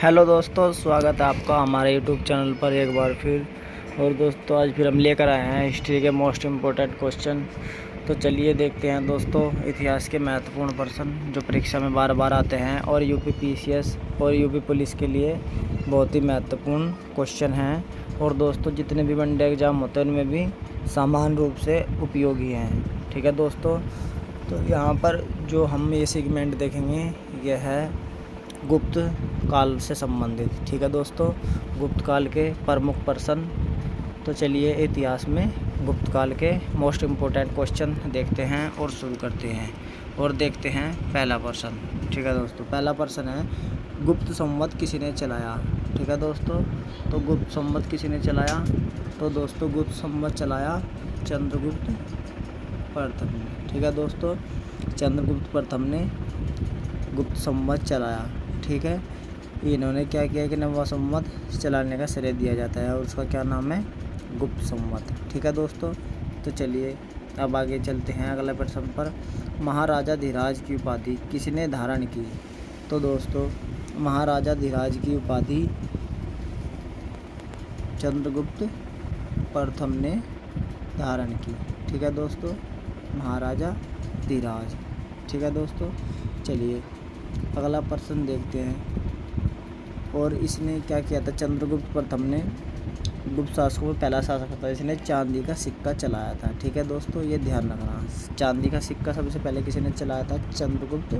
Hello दोस्तों, स्वागत है आपका हमारे यूट्यूब चैनल पर एक बार फिर। और दोस्तों आज फिर हम लेकर आए हैं हिस्ट्री के मोस्ट इम्पोर्टेंट क्वेश्चन। तो चलिए देखते हैं दोस्तों, इतिहास के महत्वपूर्ण प्रश्न जो परीक्षा में बार बार आते हैं और यूपी पीसीएस और यूपी पुलिस के लिए बहुत ही महत्वपूर्ण क्वेश्चन हैं। और दोस्तों जितने भी वनडे एग्ज़ाम होते हैं उनमें भी समान रूप से उपयोगी हैं। ठीक है दोस्तों, तो यहाँ पर जो हम ये सेगमेंट देखेंगे यह है गुप्त काल से संबंधित। ठीक है दोस्तों, गुप्त काल के प्रमुख प्रश्न। तो चलिए इतिहास में गुप्त काल के मोस्ट इम्पोर्टेंट क्वेश्चन देखते हैं और शुरू करते हैं और देखते हैं पहला प्रश्न। ठीक है दोस्तों, पहला प्रश्न है गुप्त संवत किसने चलाया। ठीक है दोस्तों, तो गुप्त संवत किसने चलाया। तो दोस्तों गुप्त संवत चलाया चंद्रगुप्त प्रथम ने। ठीक है दोस्तों, चंद्रगुप्त प्रथम ने गुप्त संवत चलाया। ठीक है, इन्होंने क्या किया कि नवा संवत चलाने का श्रेय दिया जाता है और उसका क्या नाम है, गुप्त संवत। ठीक है दोस्तों, तो चलिए अब आगे चलते हैं अगले प्रश्न पर। महाराजा धीराज की उपाधि किसने धारण की। तो दोस्तों महाराजा धीराज की उपाधि चंद्रगुप्त प्रथम ने धारण की। ठीक है दोस्तों, महाराजा धीराज। ठीक है दोस्तों, चलिए अगला प्रश्न देखते हैं। और इसने क्या किया था, चंद्रगुप्त प्रथम ने गुप्त शासकों में पहला शासक था, इसने चांदी का सिक्का चलाया था। ठीक है दोस्तों, ये ध्यान रखना, चांदी का सिक्का सबसे पहले किसने चलाया था, चंद्रगुप्त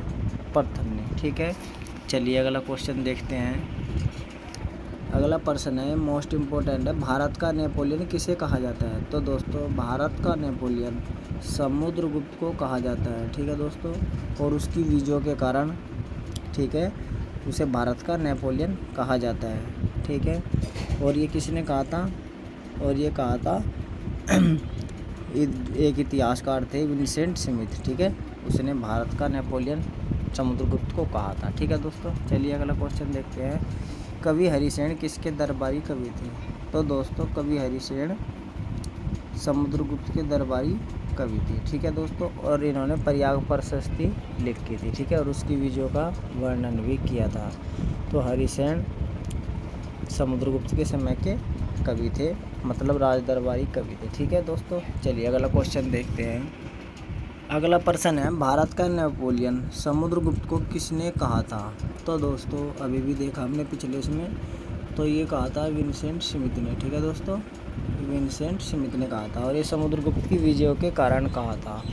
प्रथम ने। ठीक है, चलिए अगला क्वेश्चन देखते हैं। अगला प्रश्न है मोस्ट इम्पोर्टेंट है, भारत का नेपोलियन किसे कहा जाता है। तो दोस्तों भारत का नेपोलियन समुद्रगुप्त को कहा जाता है। ठीक है दोस्तों, और उसकी विजयों के कारण ठीक है उसे भारत का नेपोलियन कहा जाता है। ठीक है, और ये किसने कहा था, और ये कहा था एक इतिहासकार थे विंसेंट स्मिथ। ठीक है, उसने भारत का नेपोलियन समुद्रगुप्त को कहा था। ठीक है दोस्तों, चलिए अगला क्वेश्चन देखते हैं। कवि हरिसेन किसके दरबारी कवि थे। तो दोस्तों कवि हरिसेन समुद्रगुप्त के दरबारी कवि थी। ठीक है दोस्तों, और इन्होंने प्रयाग प्रशस्ति लिखी थी। ठीक है, और उसकी विजयों का वर्णन भी किया था। तो हरिसेन समुद्रगुप्त के समय के कवि थे, मतलब राज दरबारी कवि थे। ठीक है दोस्तों, चलिए अगला क्वेश्चन देखते हैं। अगला प्रश्न है भारत का नेपोलियन समुद्रगुप्त को किसने कहा था। तो दोस्तों अभी भी देखा हमने पिछले इसमें, तो ये कहा था विंसेंट स्मिथ ने। ठीक है दोस्तों, विंसेंट स्मिथ ने कहा था, और ये समुद्रगुप्त की विजयों के कारण कहा था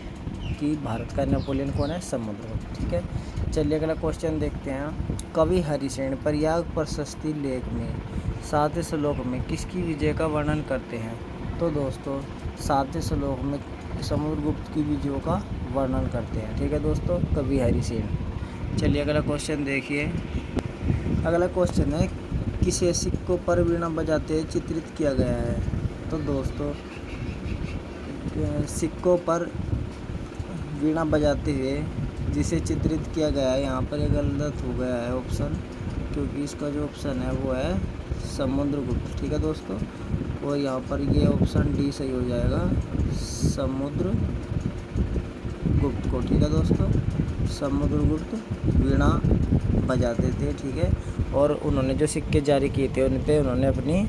कि भारत का नेपोलियन कौन है, समुद्रगुप्त। ठीक है, चलिए अगला क्वेश्चन देखते हैं। कवि हरिसेन प्रयाग प्रशस्ति लेख में 7वें श्लोक में किसकी विजय का वर्णन करते हैं। तो दोस्तों 7वें श्लोक में समुद्रगुप्त की विजयों का वर्णन करते हैं। ठीक है दोस्तों, कवि हरिसेन। चलिए अगला क्वेश्चन देखिए। अगला क्वेश्चन है किसे सिक्कों पर वीणा बजाते चित्रित किया गया है। तो दोस्तों सिक्कों पर वीणा बजाते हुए जिसे चित्रित किया गया है, यहाँ पर ये गलत हो गया है ऑप्शन, क्योंकि इसका जो ऑप्शन है वो है समुद्रगुप्त। ठीक है दोस्तों, और यहाँ पर ये ऑप्शन डी सही हो जाएगा, समुद्रगुप्त को। ठीक है दोस्तों, समुद्रगुप्त वीणा बजाते थे। ठीक है, और उन्होंने जो सिक्के जारी किए थे उन पे उन्होंने अपनी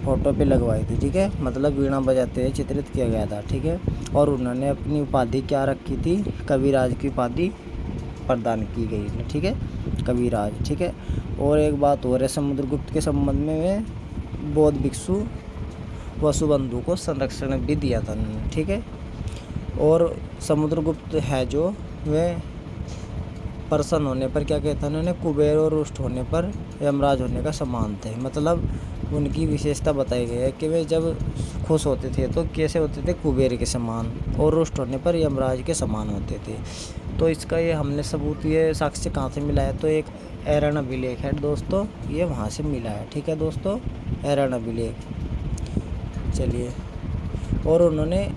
फ़ोटो पे लगवाई थी। ठीक है, मतलब वीणा बजाते हुए चित्रित किया गया था। ठीक है, और उन्होंने अपनी उपाधि क्या रखी थी, कविराज की उपाधि प्रदान की गई। ठीक है, कविराज। ठीक है, और एक बात और है, समुद्रगुप्त के संबंध में वे बौद्ध भिक्षु वसुबंधु को संरक्षण भी दिया था उन्होंने। ठीक है, और समुद्रगुप्त है जो वे प्रसन्न होने पर क्या कहता है उन्होंने, कुबेर और रुष्ट होने पर यमराज होने का समान थे। मतलब उनकी विशेषता बताई गई है कि वे जब खुश होते थे तो कैसे होते थे, कुबेर के समान, और रुष्ट होने पर यमराज के समान होते थे। तो इसका ये हमने सबूत, ये साक्ष्य कहाँ से मिला है, तो एक एरन अभिलेख है दोस्तों, ये वहाँ से मिला है। ठीक है दोस्तों, एरन अभिलेख। चलिए, और उन्होंने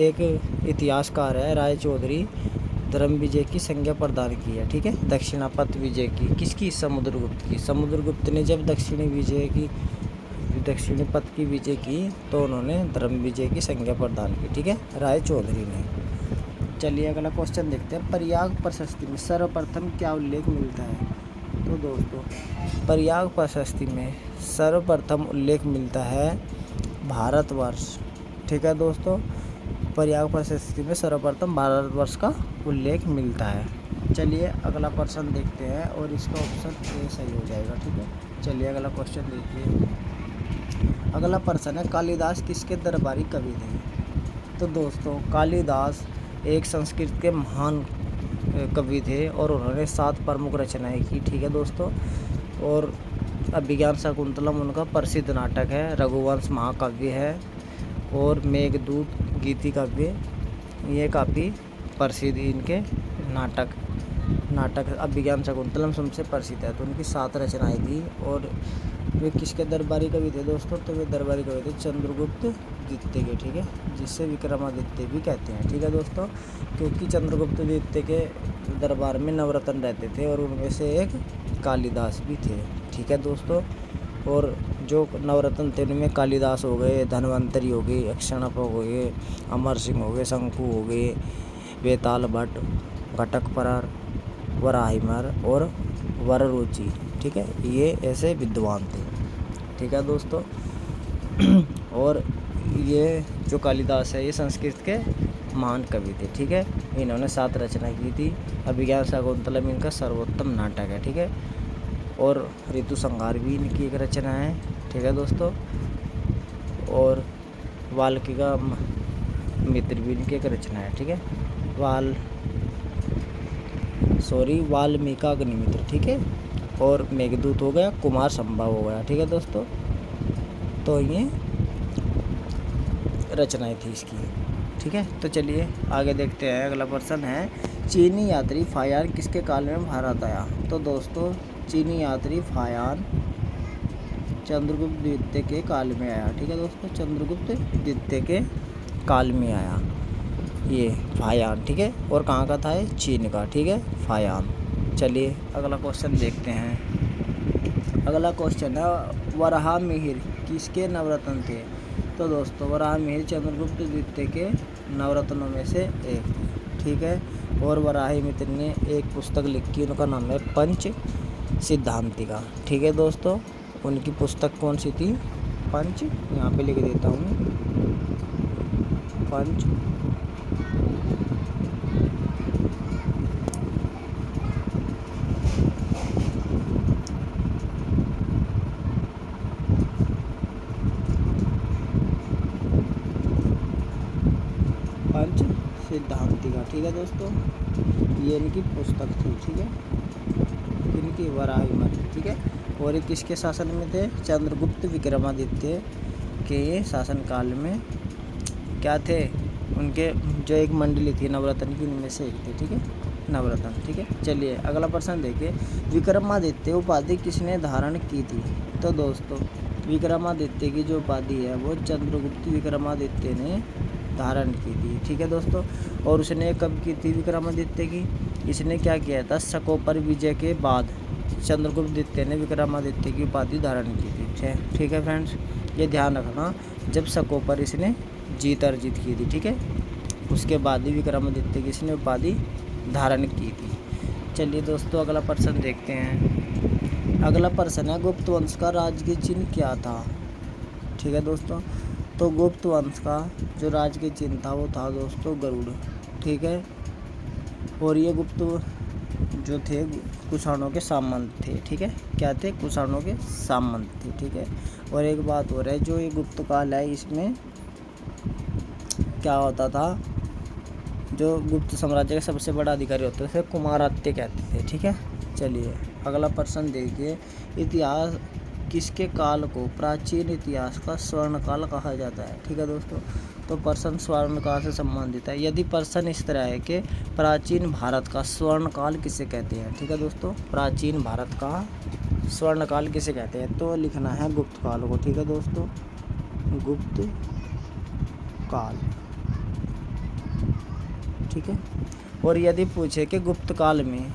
एक इतिहासकार है राय चौधरी धर्म विजय की संज्ञा प्रदान की है। ठीक है, दक्षिणापथ विजय की, किसकी, समुद्रगुप्त की। समुद्रगुप्त ने जब दक्षिणी पथ की विजय की तो उन्होंने धर्म विजय की संज्ञा प्रदान की। ठीक है, राय चौधरी ने। चलिए अगला क्वेश्चन देखते हैं। प्रयाग प्रशस्ति में सर्वप्रथम क्या उल्लेख मिलता है। तो तो दोस्तों प्रयाग प्रशस्ति में सर्वप्रथम उल्लेख मिलता है भारतवर्ष। ठीक है दोस्तों, प्रयाग प्रशस्ति में सर्वप्रथम भारतवर्ष का उल्लेख मिलता है। चलिए अगला प्रश्न देखते हैं और इसका ऑप्शन ए सही हो जाएगा। ठीक है, चलिए अगला क्वेश्चन देखिए। अगला प्रश्न है कालिदास किसके दरबारी कवि थे? तो दोस्तों कालिदास एक संस्कृत के महान कवि थे और उन्होंने 7 प्रमुख रचनाएं की। ठीक है दोस्तों, और अभिज्ञान शाकुंतलम उनका प्रसिद्ध नाटक है, रघुवंश महाकाव्य है और मेघदूत गीति काव्य, ये काफ़ी प्रसिद्ध इनके नाटक अभिज्ञान शाकुंतलम सबसे प्रसिद्ध है। तो उनकी 7 रचनाएं थी। और वे किसके दरबारी कवि थे दोस्तों? तो वे दरबारी कवि थे चंद्रगुप्त द्वितीय के। ठीक है, जिससे विक्रमादित्य भी कहते हैं। ठीक है दोस्तों, क्योंकि चंद्रगुप्त द्वितीय के दरबार में नवरत्न रहते थे और उनमें से एक कालिदास भी थे। ठीक है दोस्तों, और जो नवरत्न थे उनमें कालिदास हो गए, धन्वंतरी हो गई, अक्षणप हो गए, अमर सिंह हो गए, शंकु हो गए, बेताल भट्ट, घटकपरर, वराहिमर और वररुचि। ठीक है, ये ऐसे विद्वान थे। ठीक है दोस्तों, और ये जो कालिदास है ये संस्कृत के महान कवि थे। ठीक है, इन्होंने 7 रचना की थी। अभिज्ञान शाकुंतलम इनका सर्वोत्तम नाटक है। ठीक है, और ऋतु संहार भी इनकी एक रचना है। ठीक है दोस्तों, और वाल्मीका मित्र भी इनकी एक रचना है। ठीक है, वाल्मीका अग्निमित्र। ठीक है, और मेघदूत हो गया, कुमार संभव हो गया। ठीक है दोस्तों, तो ये रचनाएं थी इसकी। ठीक है, तो चलिए आगे देखते हैं। अगला प्रश्न है चीनी यात्री फायान किसके काल में भारत आया? तो दोस्तों चीनी यात्री फायान चंद्रगुप्त द्वितीय के काल में आया। ठीक है दोस्तों, चंद्रगुप्त द्वितीय के काल में आया ये फायान। ठीक है, और कहाँ का था ये? चीन का। ठीक है, फायान। चलिए अगला क्वेश्चन देखते हैं। अगला क्वेश्चन है वराहमिहिर किसके नवरत्न थे? तो दोस्तों वराहमिहिर चंद्रगुप्त द्वितीय के नवरत्नों में से एक थे। ठीक है, और वराहमिहिर ने एक पुस्तक लिखी, उनका नाम है पंच सिद्धांतिका। ठीक है दोस्तों, उनकी पुस्तक कौन सी थी? पंच, यहाँ पे लिख देता हूँ, पंच सिद्धांतिका। ठीक है दोस्तों, ये इनकी पुस्तक थी। ठीक है, इनकी वराहमिहिर। ठीक है, और ये किसके शासन में थे? चंद्रगुप्त विक्रमादित्य के शासनकाल में क्या थे? उनके जो एक मंडली थी नवरत्न की, उनमें से एक थी। ठीक है, नवरत्न। ठीक है, चलिए अगला प्रश्न देखिए। विक्रमादित्य उपाधि किसने धारण की थी? तो दोस्तों विक्रमादित्य की जो उपाधि है वो चंद्रगुप्त विक्रमादित्य ने धारण की थी। ठीक है दोस्तों, और उसने कब की थी विक्रमादित्य की? इसने क्या किया था? सकोपर विजय के बाद चंद्रगुप्त द्वितीय ने विक्रमादित्य की उपाधि धारण की थी। ठीक है फ्रेंड्स, ये ध्यान रखना, जब सकोपर इसने जीत अर्जित की थी। ठीक है, उसके बाद ही विक्रमादित्य की इसने उपाधि धारण की थी। चलिए दोस्तों अगला प्रश्न देखते हैं। अगला प्रश्न है गुप्त वंश का राजकीय चिन्ह क्या था? ठीक है दोस्तों, तो गुप्त वंश का जो राजकीय चिन्ह था वो था दोस्तों गरुड़। ठीक है, और ये गुप्त जो थे कुषाणों के सामंत थे। ठीक है, क्या थे? कुषाणों के सामंत थे। ठीक है, और एक बात हो रहा है, जो ये गुप्त काल है इसमें क्या होता था? जो गुप्त साम्राज्य का सबसे बड़ा अधिकारी होते थे कुमारात्य कहते थे। ठीक है, चलिए अगला प्रश्न देखिए। इतिहास किसके काल को प्राचीन इतिहास का स्वर्ण काल कहा जाता है? ठीक है दोस्तों, तो प्रश्न स्वर्ण काल से संबंधित है। यदि प्रश्न इस तरह है कि प्राचीन भारत का स्वर्ण काल किसे कहते हैं? ठीक है दोस्तों, प्राचीन भारत का स्वर्ण काल किसे कहते हैं? तो लिखना है गुप्त काल को। ठीक है दोस्तों, गुप्त काल। ठीक है, और यदि पूछे कि गुप्त काल में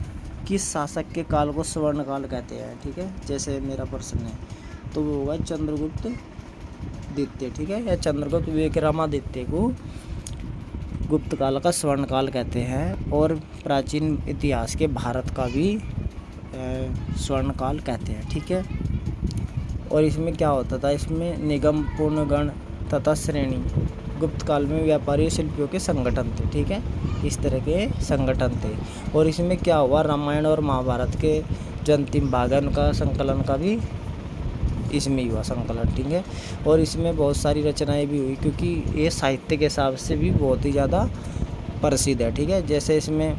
किस शासक के काल को स्वर्ण काल कहते हैं? ठीक है, जैसे मेरा प्रश्न है तो वो होगा चंद्रगुप्त द्वितीय। ठीक है, या चंद्रगुप्त विक्रमादित्य को गुप्त काल का स्वर्ण काल कहते हैं। और प्राचीन इतिहास के भारत का भी स्वर्णकाल कहते हैं। ठीक है, और इसमें क्या होता था, इसमें निगम, पूर्णगण तथा श्रेणी गुप्त काल में व्यापारी शिल्पियों के संगठन थे। ठीक है, इस तरह के संगठन थे। और इसमें क्या हुआ, रामायण और महाभारत के जो अंतिम भाग है उनका संकलन का भी इसमें ही हुआ संकलन। ठीक है, और इसमें बहुत सारी रचनाएं भी हुई, क्योंकि ये साहित्य के हिसाब से भी बहुत ही ज़्यादा प्रसिद्ध है। ठीक है, जैसे इसमें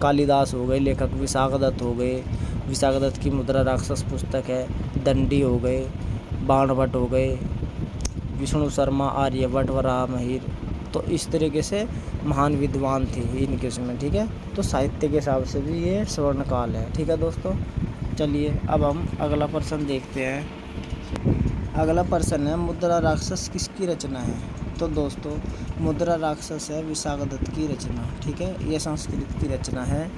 कालिदास हो गए लेखक, विशाख दत्त हो गए, विशाख दत्त की मुद्रा राक्षस पुस्तक है, दंडी हो गए, बाणभट्ट हो गए, विष्णु शर्मा, आर्यभट्ट, वराहमिहिर। तो इस तरीके से महान विद्वान थे इनके उसमें। ठीक है, तो साहित्य के हिसाब से भी ये स्वर्णकाल है। ठीक है दोस्तों, चलिए अब हम अगला प्रश्न देखते हैं। अगला प्रश्न है, मुद्रा राक्षस किसकी रचना है? तो दोस्तों मुद्रा राक्षस है विशाख दत्त की रचना। ठीक है, ये संस्कृत की रचना है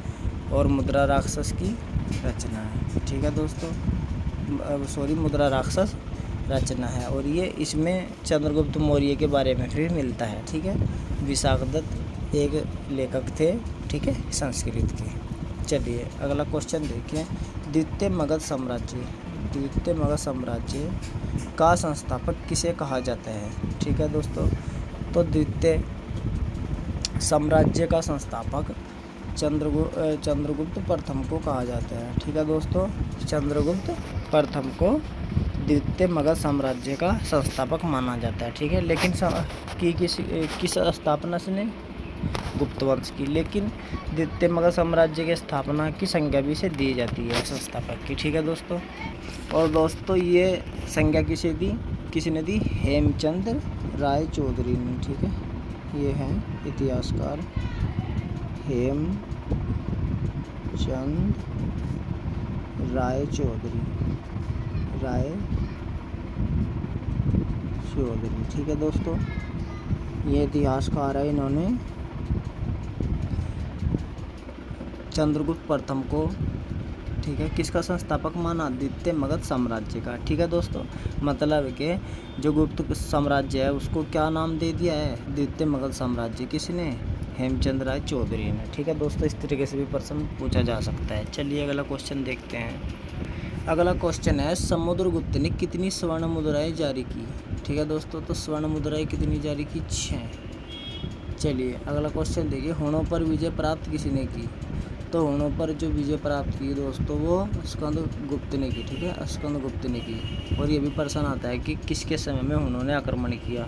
और मुद्रा राक्षस की रचना है। ठीक है दोस्तों, मुद्रा राक्षस रचना है, और ये इसमें चंद्रगुप्त मौर्य के बारे में भी मिलता है। ठीक है, विशाख दत्त एक लेखक थे। ठीक है, संस्कृत के। चलिए अगला क्वेश्चन देखिए। द्वितीय मगध साम्राज्य का संस्थापक किसे कहा जाता है? ठीक है दोस्तों, तो द्वितीय साम्राज्य का संस्थापक चंद्रगुप्त प्रथम को कहा जाता है। ठीक है दोस्तों, चंद्रगुप्त प्रथम को द्वितीय मगध साम्राज्य का संस्थापक माना जाता है। ठीक है, लेकिन किस स्थापना से ने गुप्त वंश की, लेकिन द्वितीय मगध साम्राज्य की स्थापना की संज्ञा भी से दी जाती है संस्थापक की। ठीक है दोस्तों, और दोस्तों ये संज्ञा किसने दी? हेमचंद राय चौधरी ने। ठीक है, ये हैं इतिहासकार हेमचंद राय चौधरी। ठीक है दोस्तों, ये इतिहासकार है, इन्होंने चंद्रगुप्त प्रथम को, ठीक है, किसका संस्थापक माना? द्वितीय मगध साम्राज्य का। ठीक है दोस्तों, मतलब कि जो गुप्त साम्राज्य है उसको क्या नाम दे दिया है? द्वितीय मगध साम्राज्य। किसने? हेमचंद राय चौधरी ने। ठीक है दोस्तों, इस तरीके से भी प्रश्न पूछा जा सकता है। चलिए अगला क्वेश्चन देखते हैं। अगला क्वेश्चन है, समुद्रगुप्त ने कितनी स्वर्ण मुद्राएं जारी की? ठीक है दोस्तों, तो स्वर्ण मुद्राएं कितनी जारी की? 6। चलिए अगला क्वेश्चन देखिए। हुणों पर विजय प्राप्त किसने की? तो हुणों पर जो विजय प्राप्त की दोस्तों वो स्कंदगुप्त ने की। ठीक है, स्कंदगुप्त ने की। और ये भी प्रश्न आता है कि किसके समय में हुणों ने आक्रमण किया?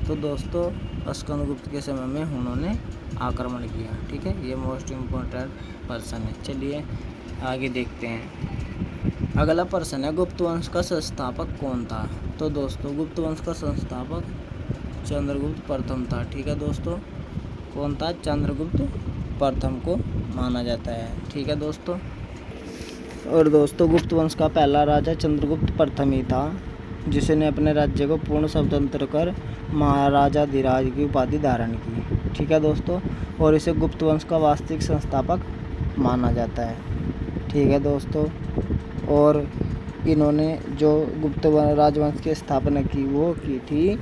तो दोस्तों स्कंदगुप्त के समय में हुणों ने आक्रमण किया। ठीक है, ये मोस्ट इम्पोर्टेंट प्रश्न है। चलिए आगे देखते हैं। अगला प्रश्न है, गुप्त वंश का संस्थापक कौन था? तो दोस्तों गुप्त वंश का संस्थापक चंद्रगुप्त प्रथम था। ठीक है दोस्तों, कौन था? चंद्रगुप्त प्रथम को माना जाता है। ठीक है दोस्तों, और दोस्तों गुप्त वंश का पहला राजा चंद्रगुप्त प्रथम ही था, जिसने अपने राज्य को पूर्ण स्वतंत्र कर महाराजाधिराज की उपाधि धारण की। ठीक है दोस्तों, और इसे गुप्त वंश का वास्तविक संस्थापक माना जाता है। ठीक है दोस्तों, और इन्होंने जो गुप्त राजवंश की स्थापना की वो की थी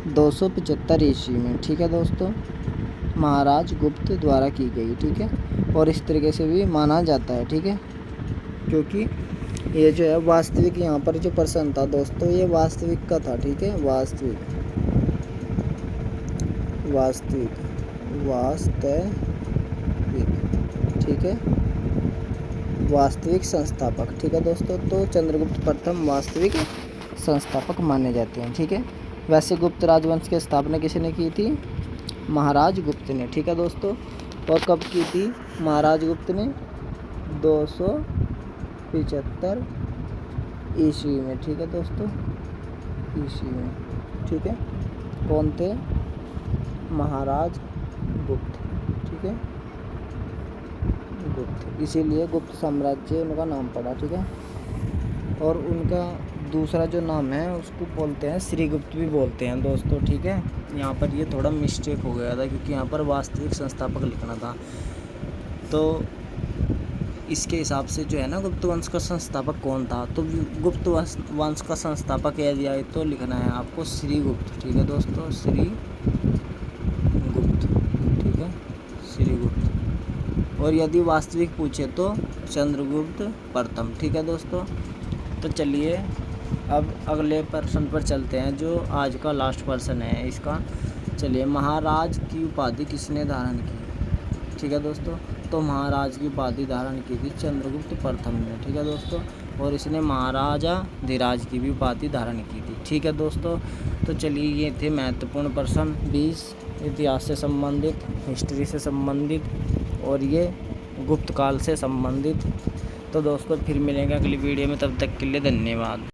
275 ईस्वी में। ठीक है दोस्तों, महाराज गुप्त द्वारा की गई। ठीक है, और इस तरीके से भी माना जाता है। ठीक है, क्योंकि ये जो है वास्तविक, यहाँ पर जो प्रश्न था दोस्तों ये वास्तविक का था। ठीक है, वास्तविक। ठीक है, वास्तविक संस्थापक। ठीक है दोस्तों, तो चंद्रगुप्त प्रथम वास्तविक संस्थापक माने जाते हैं। ठीक है, वैसे गुप्त राजवंश की स्थापना किसने की थी? महाराज गुप्त ने। ठीक है दोस्तों, और कब की थी महाराज गुप्त ने? 275 ईस्वी में। ठीक है दोस्तों, ईस्वी में। ठीक है, कौन थे? महाराज गुप्त। ठीक है, गुप्त, इसीलिए गुप्त साम्राज्य उनका नाम पड़ा। ठीक है, और उनका दूसरा जो नाम है उसको बोलते हैं श्रीगुप्त भी बोलते हैं दोस्तों। ठीक है, यहाँ पर ये थोड़ा मिस्टेक हो गया था, क्योंकि यहाँ पर वास्तविक संस्थापक लिखना था, तो इसके हिसाब से जो है ना गुप्त वंश का संस्थापक कौन था, तो गुप्त वंश का संस्थापक यदि आए तो लिखना है आपको श्रीगुप्त। ठीक है दोस्तों, श्रीगुप्त। ठीक है, श्रीगुप्त। और यदि वास्तविक पूछे तो चंद्रगुप्त प्रथम। ठीक है दोस्तों, तो चलिए अब अगले प्रश्न पर चलते हैं, जो आज का लास्ट प्रश्न है इसका। चलिए, महाराज की उपाधि किसने धारण की? ठीक है दोस्तों, तो महाराज की उपाधि धारण की थी चंद्रगुप्त प्रथम ने। ठीक है दोस्तों, और इसने महाराजा धीराज की भी उपाधि धारण की थी। ठीक है दोस्तों, तो चलिए ये थे महत्वपूर्ण प्रश्न 20 इतिहास से संबंधित, हिस्ट्री से संबंधित और ये गुप्त काल से संबंधित। तो दोस्तों फिर मिलेंगे अगली वीडियो में, तब तक के लिए धन्यवाद।